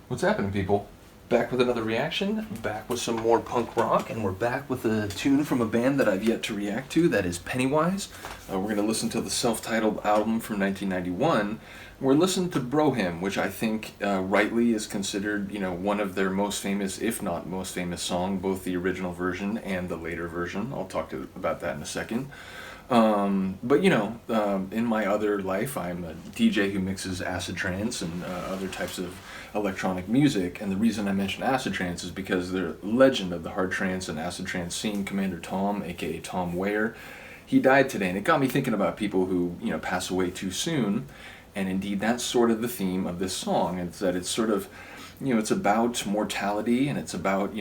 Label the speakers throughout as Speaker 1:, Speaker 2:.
Speaker 1: What's happening, people? Back with another reaction, back with some more punk rock, and we're back with a tune from a band that I've yet to react to, that is Pennywise. We're going to listen to the self-titled album from 1991. We're listening to Bro Hymn, which I think rightly is considered, one of their most famous, if not most famous song, both the original version and the later version. I'll talk about that in a second. But in my other life, I'm a DJ who mixes acid trance and other types of electronic music, and the reason I mention acid trance is because the legend of the hard trance and acid trance scene, Commander Tom, aka Tom Weyer, he died today, and it got me thinking about people who pass away too soon. And indeed, that's sort of the theme of this song. It's that it's sort of, it's about mortality, and it's about,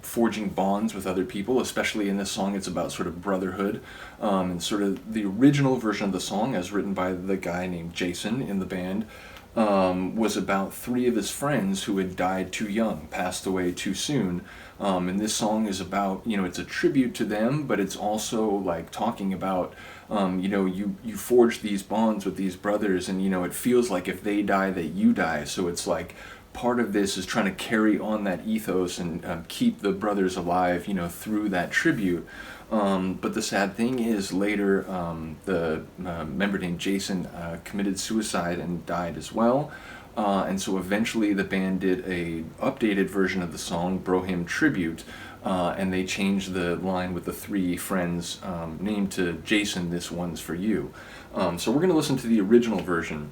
Speaker 1: forging bonds with other people. Especially in this song, it's about sort of brotherhood. And sort of the original version of the song, as written by the guy named Jason in the band, was about 3 of his friends who had died too young, passed away too soon. And this song is about, it's a tribute to them, but it's also like talking about, you forge these bonds with these brothers, and, it feels like if they die, that you die. So it's like part of this is trying to carry on that ethos and keep the brothers alive, through that tribute. But the sad thing is later the member named Jason committed suicide and died as well. And so eventually the band did a updated version of the song, Bro Hymn Tribute, and they changed the line with the 3 friends named to Jason, this one's for you. So we're going to listen to the original version.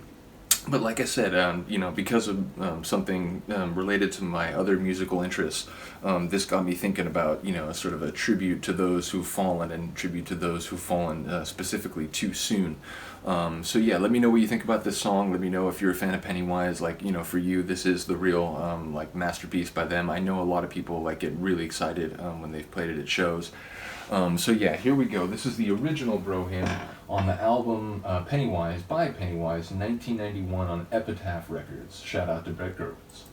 Speaker 1: But like I said, because of something related to my other musical interests, this got me thinking about, sort of a tribute to those who've fallen, and tribute to those who've fallen specifically too soon. So yeah, let me know what you think about this song. Let me know if you're a fan of Pennywise. Like, for you, this is the real masterpiece by them. I know a lot of people get really excited when they've played it at shows. So yeah, here we go. This is the original Bro Hymn on the album Pennywise by Pennywise, 1991 on Epitaph Records. Shout out to Brett Gerwitz.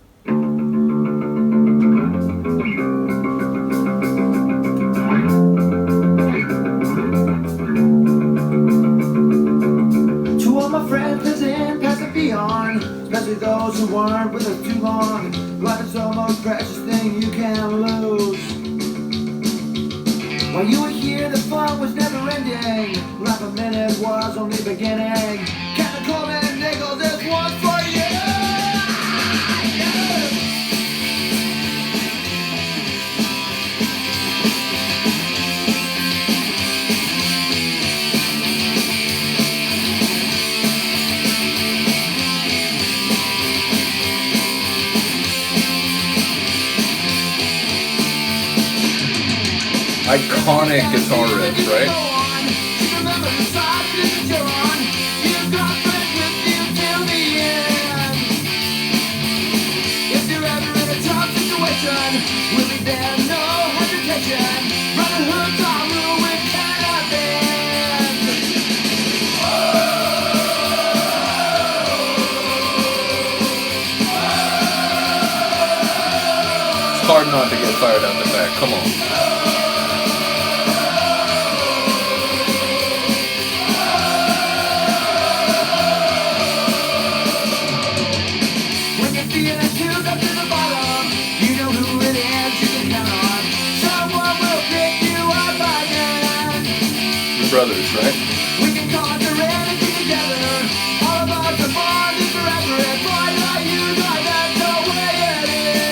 Speaker 2: To all my friends present, past and beyond, especially those who weren't with us too long. Life is the most precious thing you can lose. While you were here, the fun was never ending. Life a minute was only beginning. Captain Coleman Nichols, this one's for you.
Speaker 1: Iconic guitar riff, right? It's hard not to get fired out the back. Come on. Brothers, right?
Speaker 2: We can conquer anything together. All of us are born to forever, and boy, are you right, that's the way it is.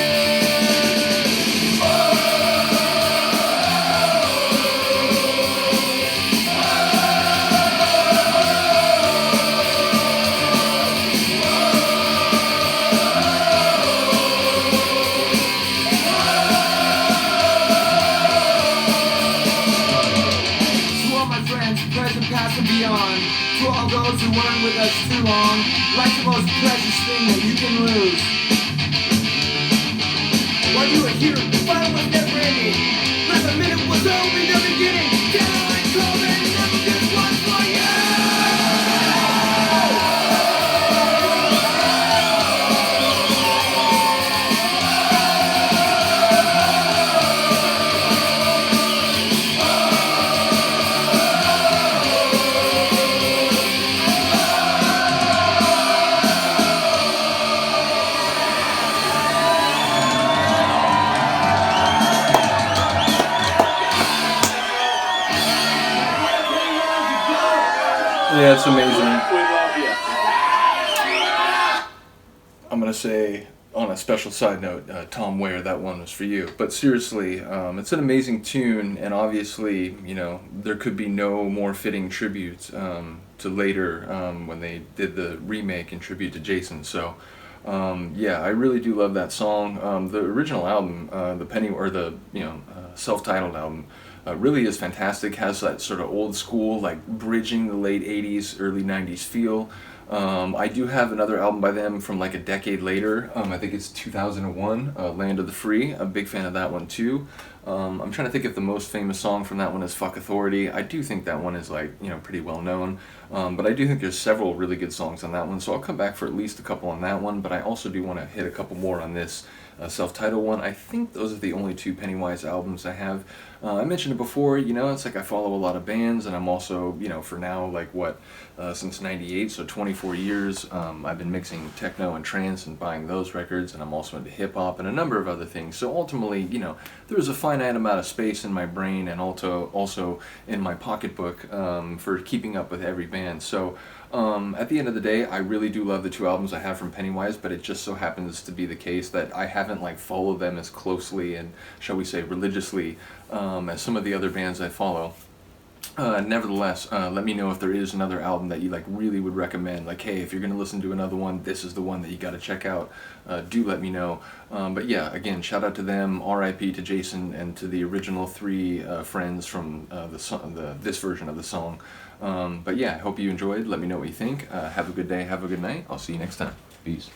Speaker 2: Present, past, and beyond.
Speaker 1: Yeah, it's amazing.
Speaker 3: We love you.
Speaker 1: I'm gonna say, on a special side note, Tom Weyer, that one was for you. But seriously, it's an amazing tune, and obviously, you know, there could be no more fitting tribute to later when they did the remake in tribute to Jason. So, yeah, I really do love that song. The original album, the self-titled album, really is fantastic. Has that sort of old school, like bridging the late '80s, early '90s feel. I do have another album by them from like a decade later. I think it's 2001, Land of the Free. I'm a big fan of that one too. I'm trying to think if the most famous song from that one is Fuck Authority. I do think that one is like, you know, pretty well known. But I do think there's several really good songs on that one, so I'll come back for at least a couple on that one, but I also do want to hit a couple more on this self-titled one. I think those are the only two Pennywise albums I have. I mentioned it before, you know, it's like I follow a lot of bands, and I'm also, you know, for now, like since '98, so 24 years, I've been mixing techno and trance and buying those records, and I'm also into hip-hop and a number of other things. So ultimately, you know, there's a finite amount of space in my brain and also in my pocketbook for keeping up with every band. So at the end of the day, I really do love the two albums I have from Pennywise, but it just so happens to be the case that I haven't like followed them as closely and, shall we say, religiously as some of the other bands I follow. Nevertheless, let me know if there is another album that you like really would recommend. Like, hey, if you're gonna listen to another one, this is the one that you got to check out. Do let me know. But yeah, again, shout out to them. R.I.P. to Jason and to the original three friends from this version of the song. But yeah, I hope you enjoyed. Let me know what you think. Have a good day. Have a good night. I'll see you next time. Peace.